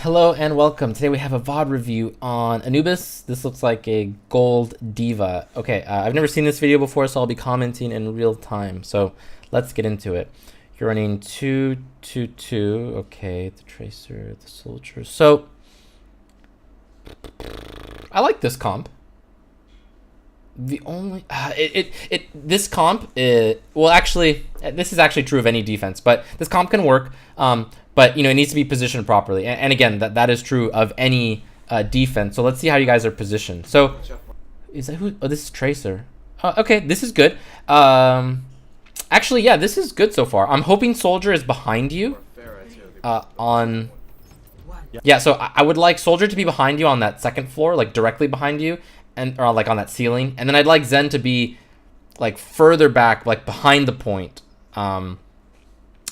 Hello and welcome. Today we have a VOD review on Anubis. This looks like a gold diva. Okay, I've never seen this video before, so I'll be commenting in real time. So let's get into it. You're running 2-2-2. Okay, the tracer, the soldier. So I like this comp. The only this comp well, actually this is actually true of any defense, but this comp can work. But it needs to be positioned properly, and again, that is true of any defense. So let's see how you guys are positioned. So is that who? Oh, this is Tracer. Okay, this is good. Actually, yeah, this is good so far. I'm hoping Soldier is behind you. Yeah, so I would like Soldier to be behind you on that second floor, like directly behind you, or like on that ceiling, and then I'd like Zen to be like further back, like behind the point.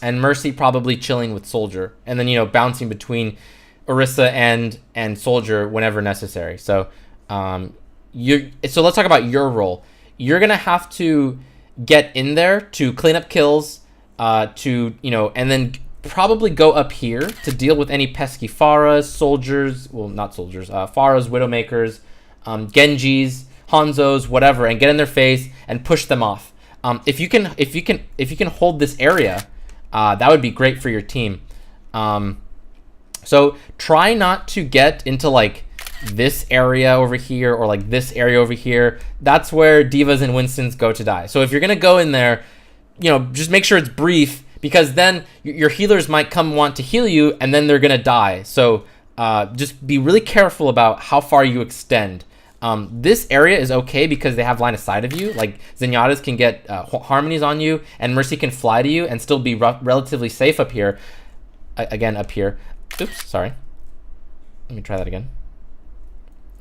And Mercy probably chilling with Soldier, and then bouncing between Orisa and Soldier whenever necessary. So so let's talk about your role. You're gonna have to get in there to clean up kills, and then probably go up here to deal with any pesky Pharas, soldiers, well, not soldiers, Pharas, Widowmakers, Genjis, Hanzos, whatever, and get in their face and push them off. If you can hold this area, that would be great for your team. So try not to get into like this area over here or like this area over here. That's where Divas and Winstons go to die. So if you're gonna go in there, just make sure it's brief, because then your healers might want to heal you and then they're gonna die. So just be really careful about how far you extend. This area is okay because they have line of sight of you. Like Zenyatta's can get harmonies on you, and Mercy can fly to you and still be relatively safe up here. Again, up here. Oops, sorry. Let me try that again.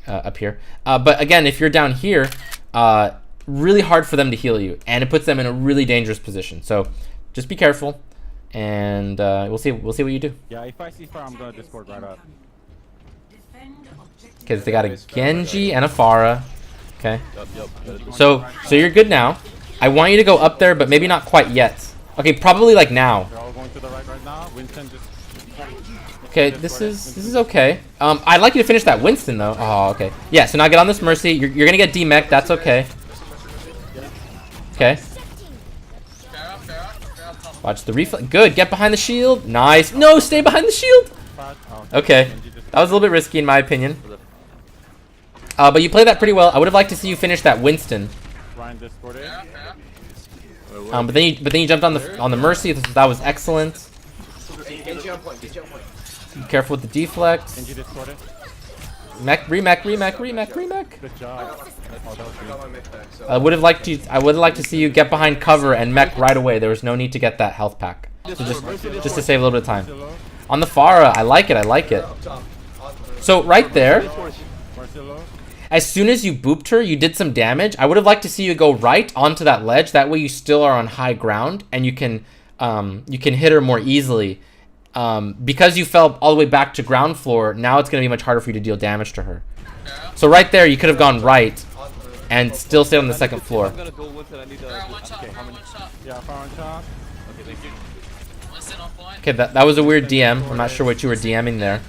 Up here. But again, if you're down here, really hard for them to heal you, and it puts them in a really dangerous position. So just be careful, and we'll see what you do. Yeah, if I see fire, I'm gonna Discord right up. Because they got a Genji and a Pharah. Okay. So you're good now. I want you to go up there, but maybe not quite yet. Okay, probably like now. They're all going to the right now. Winston just... Okay, this is okay. I'd like you to finish that Winston though. Oh, okay. Yeah. So now get on this Mercy. You're gonna get demech. That's okay. Okay. Watch the reflex. Good. Get behind the shield. Nice. No, stay behind the shield. Okay. That was a little bit risky in my opinion. But you played that pretty well. I would have liked to see you finish that Winston. But then you jumped on the Mercy. That was excellent. Be careful with the deflex. Remech. Good job. I would have liked to see you get behind cover and mech right away. There was no need to get that health pack. So just to save a little bit of time. On the Pharah, I like it. So right there, as soon as you booped her, you did some damage. I would have liked to see you go right onto that ledge. That way you still are on high ground, and you can hit her more easily. Because you fell all the way back to ground floor, now it's going to be much harder for you to deal damage to her. So right there, you could have gone right and still stay on the second floor. Okay, that was a weird DM. I'm not sure what you were DMing there.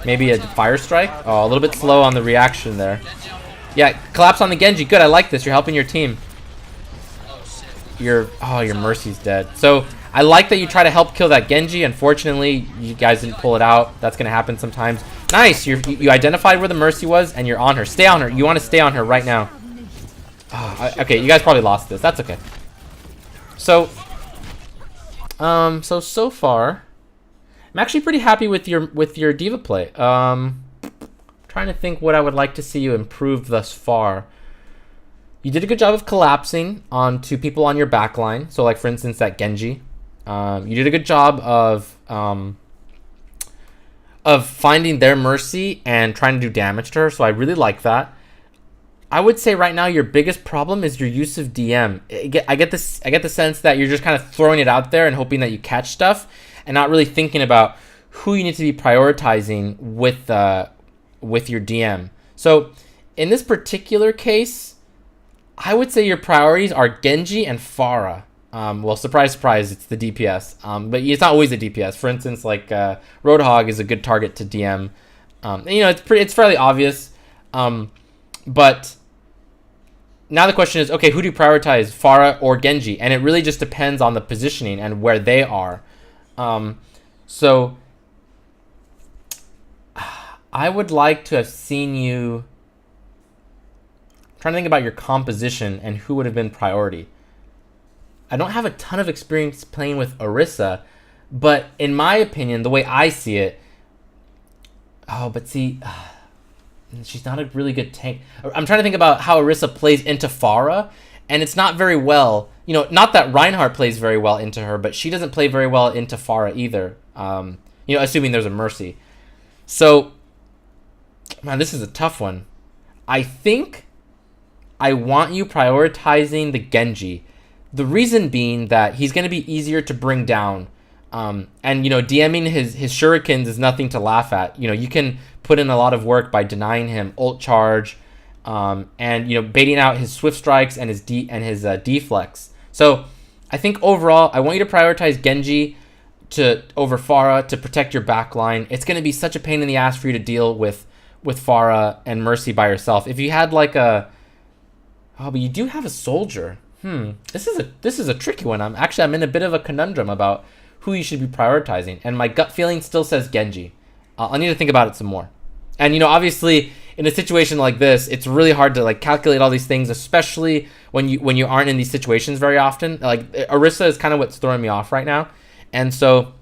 Maybe a fire strike? Oh, a little bit slow on the reaction there. Yeah, collapse on the Genji. Good, I like this. You're helping your team. Your Mercy's dead. So I like that you try to help kill that Genji. Unfortunately, you guys didn't pull it out. That's going to happen sometimes. Nice. You identified where the Mercy was, and you're on her. Stay on her. You want to stay on her right now. Okay, you guys probably lost this. That's okay. So far, I'm actually pretty happy with your diva play. Trying to think what I would like to see you improve thus far. You did a good job of collapsing onto people on your backline. So like for instance that Genji. You did a good job of finding their Mercy and trying to do damage to her. So I really like that. I would say right now your biggest problem is your use of DM. I get the sense that you're just kind of throwing it out there and hoping that you catch stuff, and not really thinking about who you need to be prioritizing with your DM. So in this particular case, I would say your priorities are Genji and Pharah. Well, surprise, surprise, it's the DPS. But it's not always a DPS. For instance, like Roadhog is a good target to DM. And, you know, it's fairly obvious. But now the question is, okay, who do you prioritize, Pharah or Genji? And it really just depends on the positioning and where they are. So I would like to have seen you. I'm trying to think about your composition and who would have been priority. I don't have a ton of experience playing with Orisa, but in my opinion, the way I see it, but see, she's not a really good tank. I'm trying to think about how Orisa plays into Pharah, and it's not very well. You know, not that Reinhardt plays very well into her, but she doesn't play very well into Pharah either. You know, assuming there's a Mercy. So, man, this is a tough one. I think I want you prioritizing the Genji. The reason being that he's going to be easier to bring down. And, you know, DMing his shurikens is nothing to laugh at. You know, you can put in a lot of work by denying him ult charge, and, you know, baiting out his swift strikes and his deflex. So I think overall, I want you to prioritize Genji over Pharah to protect your backline. It's going to be such a pain in the ass for you to deal with Pharah and Mercy by yourself. If you had like but you do have a soldier. This is a tricky one. I'm in a bit of a conundrum about who you should be prioritizing, and my gut feeling still says Genji. I'll need to think about it some more. And, you know, obviously in a situation like this, it's really hard to like calculate all these things, especially when you aren't in these situations very often. Like Orisa is kind of what's throwing me off right now, and so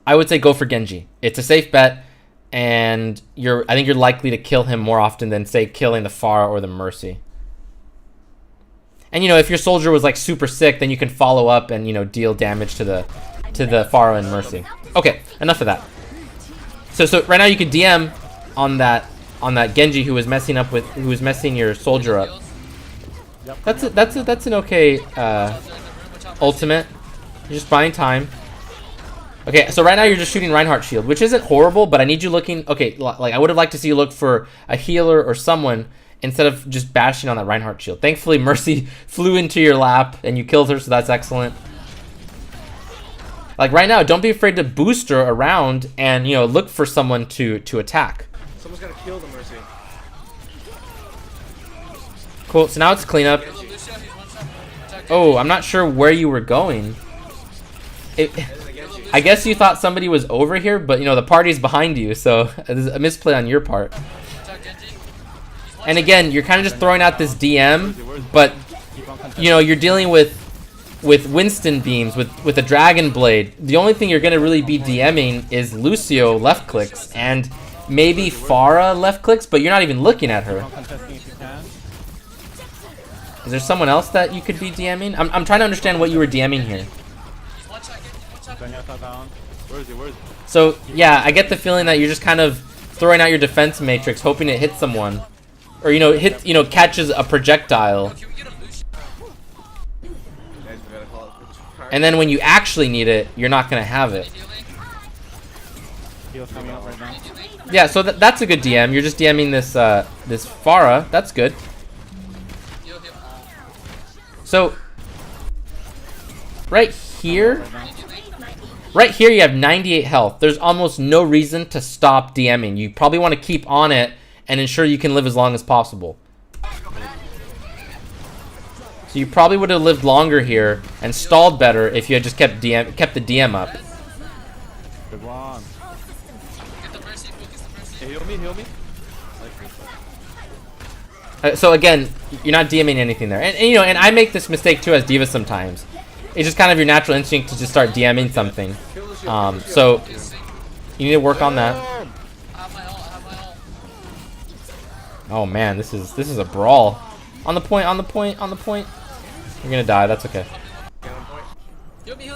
I would say go for Genji. It's a safe bet, and I think you're likely to kill him more often than, say, killing the Pharah or the Mercy. And, you know, if your soldier was like super sick, then you can follow up and, you know, deal damage to the Pharah and Mercy. Okay, enough of that. So right now you can DM on that Genji who was messing your soldier up. That's an okay ultimate. You're just buying time. Okay, so right now you're just shooting Reinhardt shield, which isn't horrible, but I need you looking. Okay, like I would have liked to see you look for a healer or someone instead of just bashing on that Reinhardt shield. Thankfully, Mercy flew into your lap and you killed her, so that's excellent. Like right now, don't be afraid to boost her around and, you know, look for someone to attack. Someone's gotta kill the Mercy. Cool, so now it's cleanup. Oh, I'm not sure where you were going. I guess you thought somebody was over here, but, you know, the party's behind you, so there's a misplay on your part. And again, you're kind of just throwing out this DM, but, you know, you're dealing with Winston beams, with a Dragon Blade. The only thing you're going to really be DMing is Lucio left clicks, and maybe Pharah left clicks, but you're not even looking at her. Is there someone else that you could be DMing? I'm trying to understand what you were DMing here. So, yeah, I get the feeling that you're just kind of throwing out your defense matrix, hoping it hits someone. Or, you know, catches a projectile. And then when you actually need it, you're not going to have it. Yeah, so that's a good DM. You're just DMing this Pharah. That's good. So, right here you have 98 health. There's almost no reason to stop DMing. You probably want to keep on it and ensure you can live as long as possible. So you probably would have lived longer here and stalled better if you had just kept the DM up. Good one. Hey, heal me. So again, you're not DMing anything there, and you know, and I make this mistake too as D.Va sometimes. It's just kind of your natural instinct to just start DMing something. So you need to work on that. Oh man, this is a brawl. On the point. You're gonna die. That's okay. Heal me.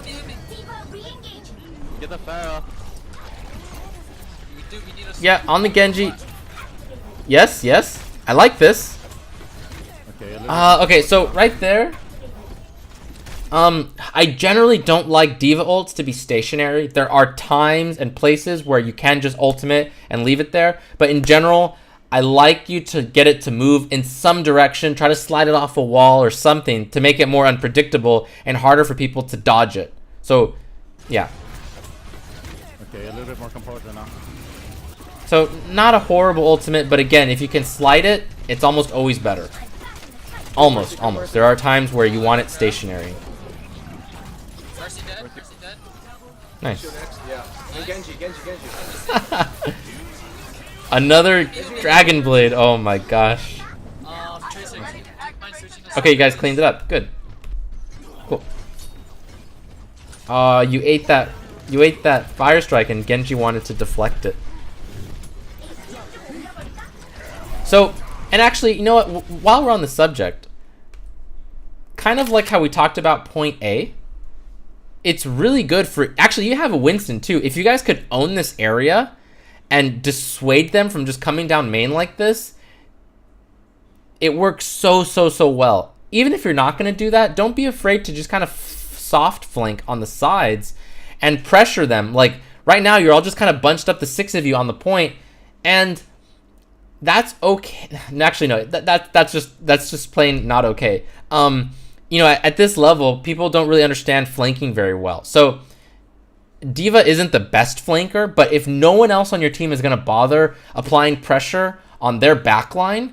Get the Pharah. Yeah, on the Genji. Yes. I like this. Okay, so right there. I generally don't like D.Va ults to be stationary. There are times and places where you can just ultimate and leave it there, but in general, I like you to get it to move in some direction. Try to slide it off a wall or something to make it more unpredictable and harder for people to dodge it. So, yeah. Okay, a little bit more composure now. So, not a horrible ultimate, but again, if you can slide it, it's almost always better. Almost. There are times where you want it stationary. Mercy dead. Mercy dead. Nice. Yeah. And Genji. Another Dragon Blade. Oh my gosh. Tracer. Mind switching us. Okay, you guys cleaned it up. Good. Cool. You ate that fire strike and Genji wanted to deflect it. So, and actually, you know what? While we're on the subject, kind of like how we talked about point A, it's really good for... Actually, you have a Winston, too. If you guys could own this area and dissuade them from just coming down main like this, it works so well. Even if you're not going to do that, don't be afraid to just kind of soft flank on the sides and pressure them. Like, right now, you're all just kind of bunched up, the 6 of you on the point, and... That's okay. Actually, no. That's just plain not okay. You know, at this level, people don't really understand flanking very well. So, D.Va isn't the best flanker, but if no one else on your team is gonna bother applying pressure on their backline,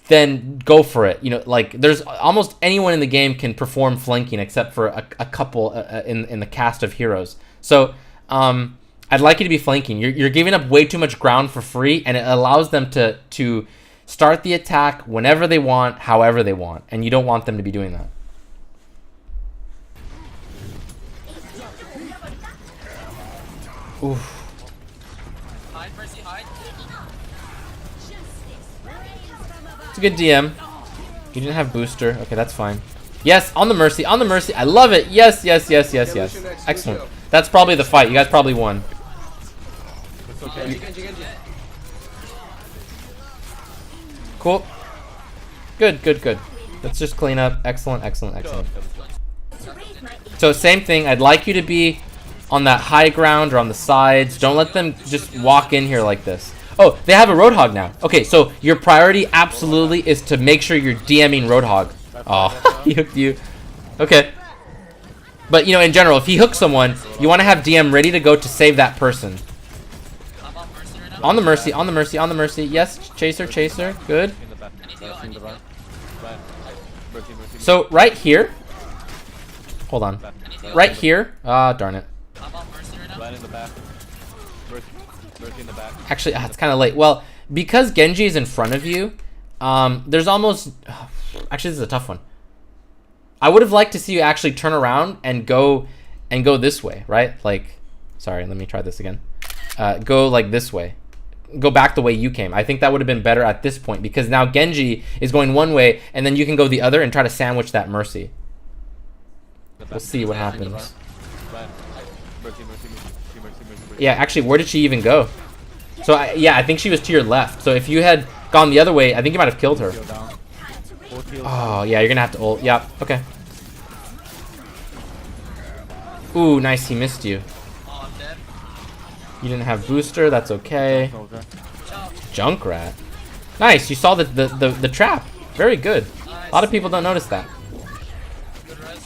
then go for it. You know, like there's almost anyone in the game can perform flanking except for a couple in the cast of heroes. So, I'd like you to be flanking. You're giving up way too much ground for free, and it allows them to start the attack whenever they want, however they want, and you don't want them to be doing that. Oof. Hide, Mercy, hide. It's a good DM. You didn't have booster. Okay, that's fine. Yes, on the Mercy, on the Mercy. I love it. Yes. Excellent. That's probably the fight. You guys probably won. Genji. Cool. Good. Let's just clean up. Excellent. So same thing. I'd like you to be on that high ground or on the sides. Don't let them just walk in here like this. Oh, they have a Roadhog now. Okay, so your priority absolutely is to make sure you're DMing Roadhog. Oh, he hooked you. Okay. But, you know, in general, if he hooks someone, you want to have DM ready to go to save that person. On the Mercy. Yes, Chaser. Good. So, right here. Hold on. Right here. Ah, darn it. Actually, it's kind of late. Well, because Genji is in front of you, there's almost... Actually, this is a tough one. I would have liked to see you actually turn around and go this way, right? Like, sorry, let me try this again. Go like this way. Go back the way you came. I think that would have been better at this point because now Genji is going one way and then you can go the other and try to sandwich that Mercy. We'll see what happens. Yeah, actually, where did she even go? So, I think she was to your left. So if you had gone the other way, I think you might have killed her. Oh, yeah, you're going to have to ult. Yeah, okay. Ooh, nice, he missed you. You didn't have booster, that's okay. Junkrat. Nice, you saw the trap. Very good. A lot of people don't notice that.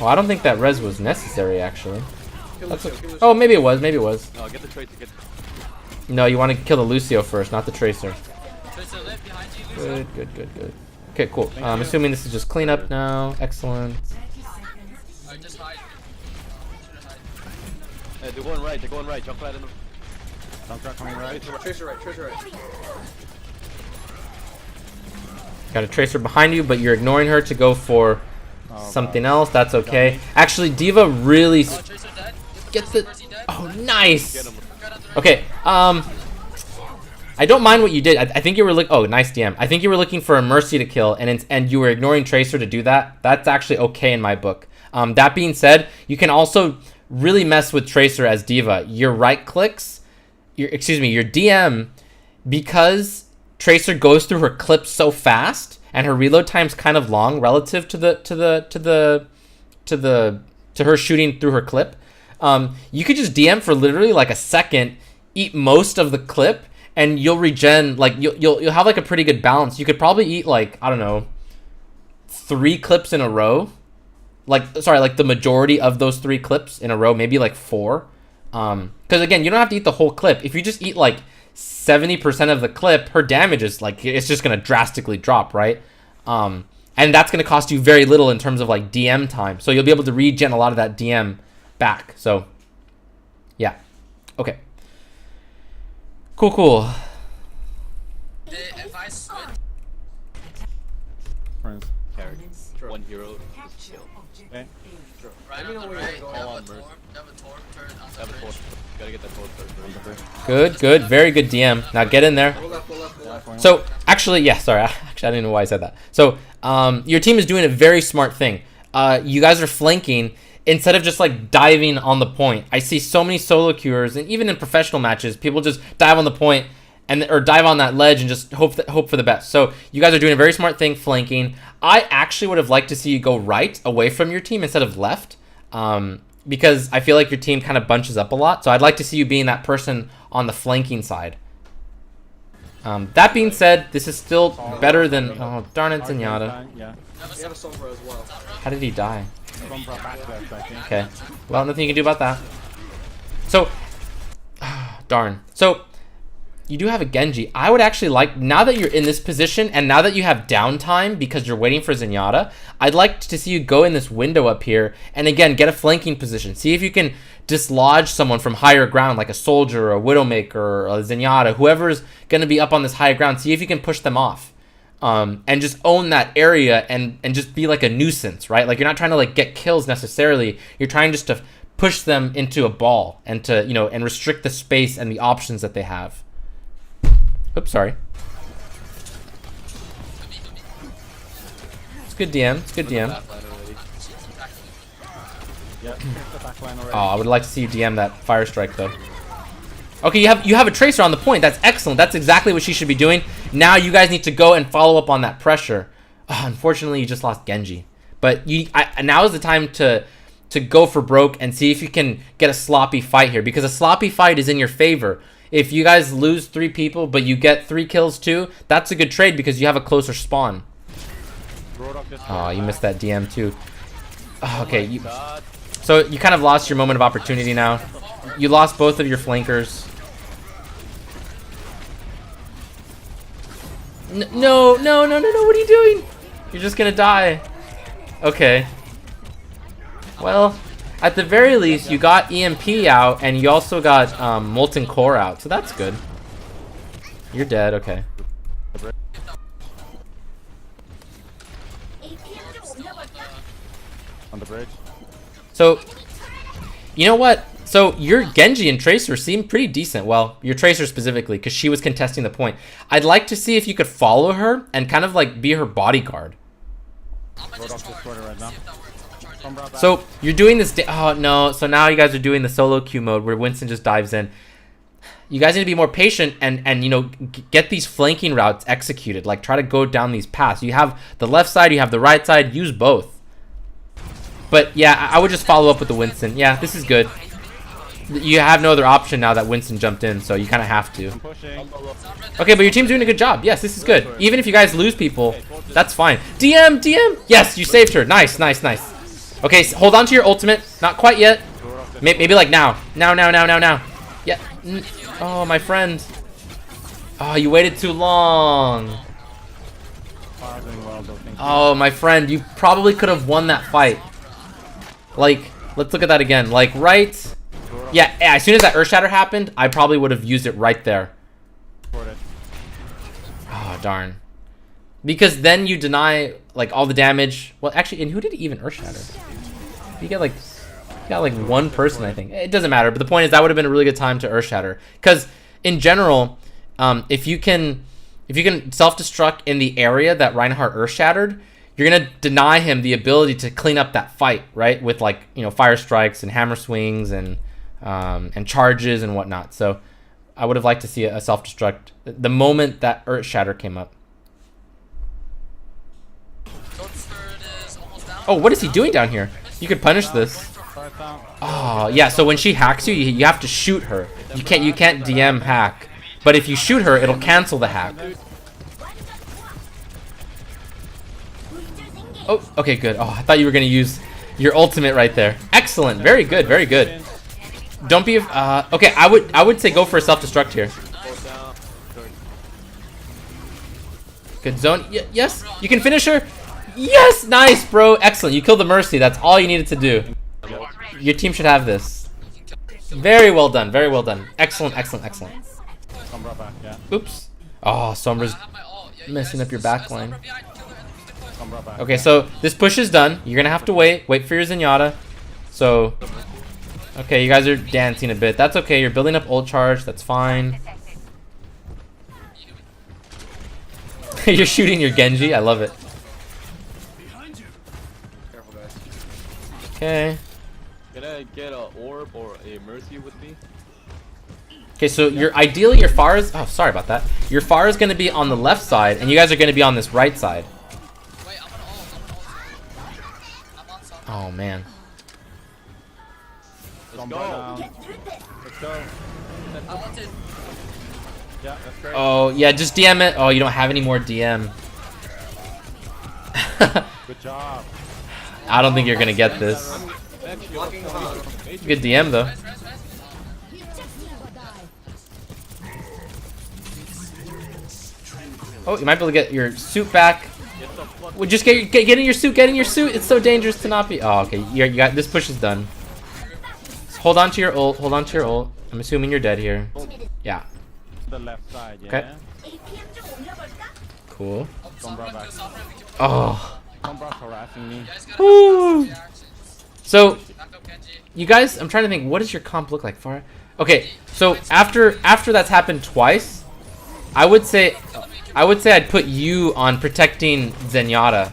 Oh, I don't think that res was necessary, actually. Oh, maybe it was, No, get the Tracer. No, you want to kill the Lucio first, not the Tracer. Good. Okay, cool. I'm assuming this is just cleanup now. Excellent. They're going right. Junkrat in the... Junkrat coming right. Tracer right. Got a Tracer behind you, but you're ignoring her to go for something else. That's okay. Actually, D.Va really gets the... Oh, nice! Okay, I don't mind what you did. I think you were oh, nice DM. I think you were looking for a Mercy to kill, and you were ignoring Tracer to do that. That's actually okay in my book. That being said, you can also really mess with Tracer as D.Va. Your right clicks, your DM, because Tracer goes through her clips so fast, and her reload time's kind of long relative to her shooting through her clip. You could just DM for literally like a second, eat most of the clip, and you'll regen, like you'll have like a pretty good balance. You could probably eat like, I don't know, 3 clips in a row. Like, sorry, like the majority of those 3 clips in a row, maybe like 4. Because again, you don't have to eat the whole clip. If you just eat like 70% of the clip, her damage is like, it's just gonna drastically drop, right? And that's gonna cost you very little in terms of like DM time. So you'll be able to regen a lot of that DM back. So yeah, okay, cool. If I switch, Friends. Carry. 1 hero. Okay. right on the right, they have a torp turret on the Have a bridge. torch. Gotta get that torch first. Good, very good DM. Now get in there. Go left. So actually, yeah, sorry, actually I didn't know why I said that. So your team is doing a very smart thing. You guys are flanking instead of just like diving on the point. I see so many solo queuers, and even in professional matches, people just dive on the point and or dive on that ledge and just hope for the best. So you guys are doing a very smart thing, flanking. I actually would have liked to see you go right away from your team instead of left, because I feel like your team kind of bunches up a lot. So I'd like to see you being that person on the flanking side. That being said, this is still better than... Oh, darn it, Zenyatta. Yeah. We have a Sombra as well. How did he die? Sombra back left, I think. Okay. Well, nothing you can do about that. So... darn. So, you do have a Genji. I would actually like, now that you're in this position, and now that you have downtime because you're waiting for Zenyatta, I'd like to see you go in this window up here, and again, get a flanking position. See if you can dislodge someone from higher ground, like a soldier, or a Widowmaker, or a Zenyatta, whoever's going to be up on this high ground. See if you can push them off. And just own that area and just be like a nuisance, right? Like, you're not trying to like get kills necessarily. You're trying just to push them into a ball and to, you know, and restrict the space and the options that they have. Oops, sorry. It's good DM. It's good DM. Yeah, the back line already. Oh, I would like to see you DM that fire strike though. Okay, you have a tracer on the point. That's excellent. That's exactly what she should be doing. Now you guys need to go and follow up on that pressure. Oh, unfortunately, you just lost Genji. But now is the time to go for broke and see if you can get a sloppy fight here, because a sloppy fight is in your favor. If you guys lose 3 people, but you get 3 kills too, that's a good trade because you have a closer spawn. Oh, you missed that DM too. Oh, okay, so you kind of lost your moment of opportunity now. You lost both of your flankers. No, what are you doing? You're just gonna die. Okay. Well, at the very least, you got EMP out, and you also got Molten Core out, so that's good. You're dead, okay. On the bridge. So, you know what? So, your Genji and Tracer seem pretty decent. Well, your Tracer specifically, because she was contesting the point. I'd like to see if you could follow her and kind of like be her bodyguard. So you're doing this. Oh no! So now you guys are doing the solo queue mode where Winston just dives in. You guys need to be more patient and you know, get these flanking routes executed. Like, try to go down these paths. You have the left side, you have the right side. Use both. But yeah, I would just follow up with the Winston. Yeah, this is good. You have no other option now that Winston jumped in, so you kind of have to. Okay, but your team's doing a good job. Yes, this is good. Even if you guys lose people, that's fine. DM! Yes, you saved her. Nice. Okay, so hold on to your ultimate. Not quite yet. Maybe like now. Now. Yeah. Oh, my friend. Oh, you waited too long. Oh, my friend, you probably could have won that fight. Like, let's look at that again. Like, right... Yeah, as soon as that Earthshatter happened, I probably would have used it right there. Oh, darn. Because then you deny, like, all the damage. Well, actually, and who did he even Earthshatter? You got like one person, I think. It doesn't matter, but the point is that would have been a really good time to Earthshatter. Because, in general, if you can self-destruct in the area that Reinhardt Earthshattered, you're going to deny him the ability to clean up that fight, right? With, like, you know, fire strikes and hammer swings and charges and whatnot. So I would have liked to see a self-destruct the moment that Earthshatter came up. Oh, what is he doing down here? You could punish this. Oh, yeah, so when she hacks you, you have to shoot her. You can't DM hack. but if you shoot her, it'll cancel the hack. Oh, okay, good. Oh, I thought you were gonna use your ultimate right there. Excellent. Very good. Very good. Don't be. Okay, I would say go for a self-destruct here. Good zone. Yes, you can finish her. Yes, nice, bro. Excellent. You killed the Mercy. That's all you needed to do. Your team should have this. Very well done. Very well done. Excellent. Excellent. Excellent. Oops. Oh, Sombra's messing up your backline. Okay, so this push is done. You're gonna have to wait for your Zenyatta. So, okay, you guys are dancing a bit. That's okay. You're building up ult charge. That's fine. You're shooting your Genji. I love it. Okay. Can I get a orb or a Mercy with me? Okay, so ideally your Pharah is, oh, sorry about that. Your Pharah is going to be on the left side, and you guys are going to be on this right side. Wait, I'm on ult. I'm on something. Oh man. Let's go. Let's go. I wanted. Yeah, that's great. Oh yeah, just DM it. Oh, you don't have any more DM. Good job. I don't think you're gonna get this. Blocking the hug. Good DM though. Oh, you might be able to get your suit back. Well, just get in your suit. Get in your suit. It's so dangerous to not be. Oh, okay. You got this. Push is done. So hold on to your ult. Hold on to your ult. I'm assuming you're dead here. Yeah. The left side, yeah. Okay. Cool. Sombra back. Oh. Sombra's harassing me. Woo. So, you guys, I'm trying to think. What does your comp look like, Farah? Okay. So after that's happened twice, I would say I'd put you on protecting Zenyatta.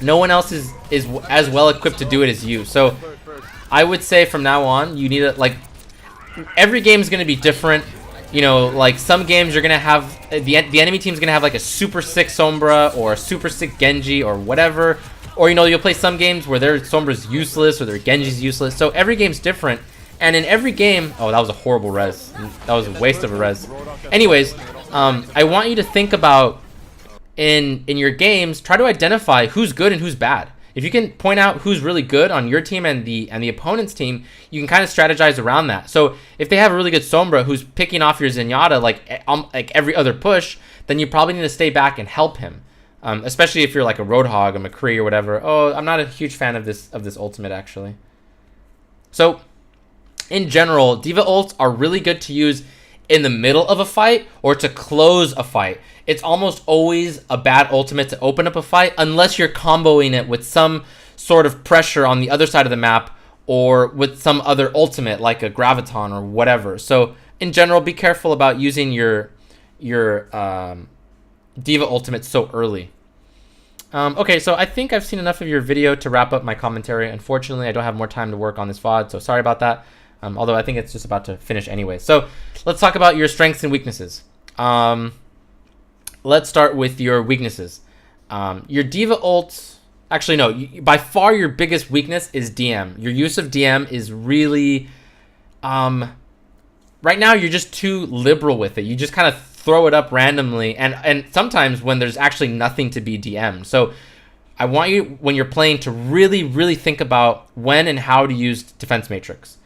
No one else is as well equipped to do it as you. So I would say from now on, you need to, like, every game is going to be different. You know, like some games you're going to have, the enemy team's going to have like a super sick Sombra or a super sick Genji or whatever. Or, you know, you'll play some games where their Sombra's useless or their Genji's useless. So every game's different. And in every game, oh, that was a horrible res. That was a waste of a res. Anyways, I want you to think about in your games, try to identify who's good and who's bad. If you can point out who's really good on your team and the opponent's team, you can kind of strategize around that. So if they have a really good Sombra who's picking off your Zenyatta like every other push, then you probably need to stay back and help him. Especially if you're like a Roadhog, a McCree, or whatever. Oh, I'm not a huge fan of this ultimate actually. So in general, Diva ults are really good to use in the middle of a fight or to close a fight. It's almost always a bad ultimate to open up a fight unless you're comboing it with some sort of pressure on the other side of the map or with some other ultimate like a Graviton or whatever. So in general, be careful about using your Diva ultimate so early. Okay, so I think I've seen enough of your video to wrap up my commentary. Unfortunately, I don't have more time to work on this VOD, so sorry about that. Although I think it's just about to finish anyway. So let's talk about your strengths and weaknesses. Let's start with your weaknesses. Your Diva ult, actually no, by far your biggest weakness is DM. Your use of DM is really, right now you're just too liberal with it. You just kind of throw it up randomly, and sometimes when there's actually nothing to be DM'd. So I want you, when you're playing, to really, really think about when and how to use Defense Matrix.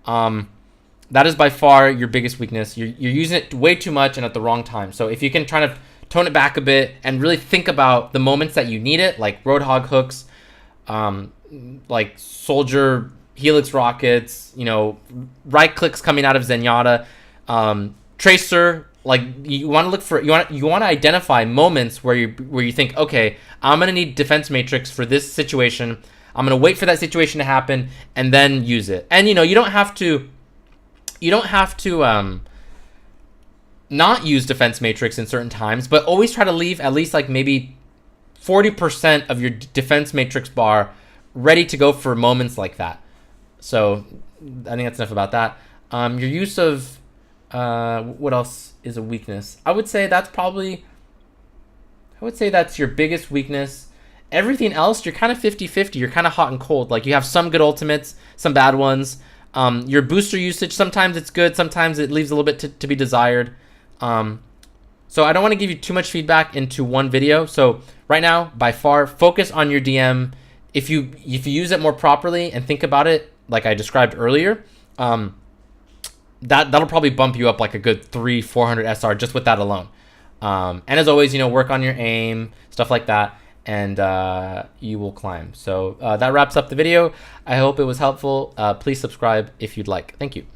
That is by far your biggest weakness. You're using it way too much and at the wrong time. So if you can try to tone it back a bit and really think about the moments that you need it, like Roadhog hooks, like Soldier Helix rockets, you know, right clicks coming out of Zenyatta, Tracer. Like you want to look for, you want to identify moments where you think, okay, I'm gonna need Defense Matrix for this situation. I'm gonna wait for that situation to happen and then use it. And you know, you don't have to not use Defense Matrix in certain times, but always try to leave at least like maybe 40% of your Defense Matrix bar ready to go for moments like that. So I think that's enough about that. Your use of what else is a weakness? I would say that's your biggest weakness. Everything else, you're kind of 50-50. You're kind of hot and cold. Like you have some good ultimates, some bad ones. Your booster usage, sometimes it's good, sometimes it leaves a little bit to be desired. So I don't want to give you too much feedback into one video. So right now, by far, focus on your DM. If you use it more properly and think about it, like I described earlier, that'll probably bump you up like a good 300-400 SR just with that alone. And as always, work on your aim, stuff like that, and you will climb. So that wraps up the video. I hope it was helpful. Please subscribe if you'd like. Thank you.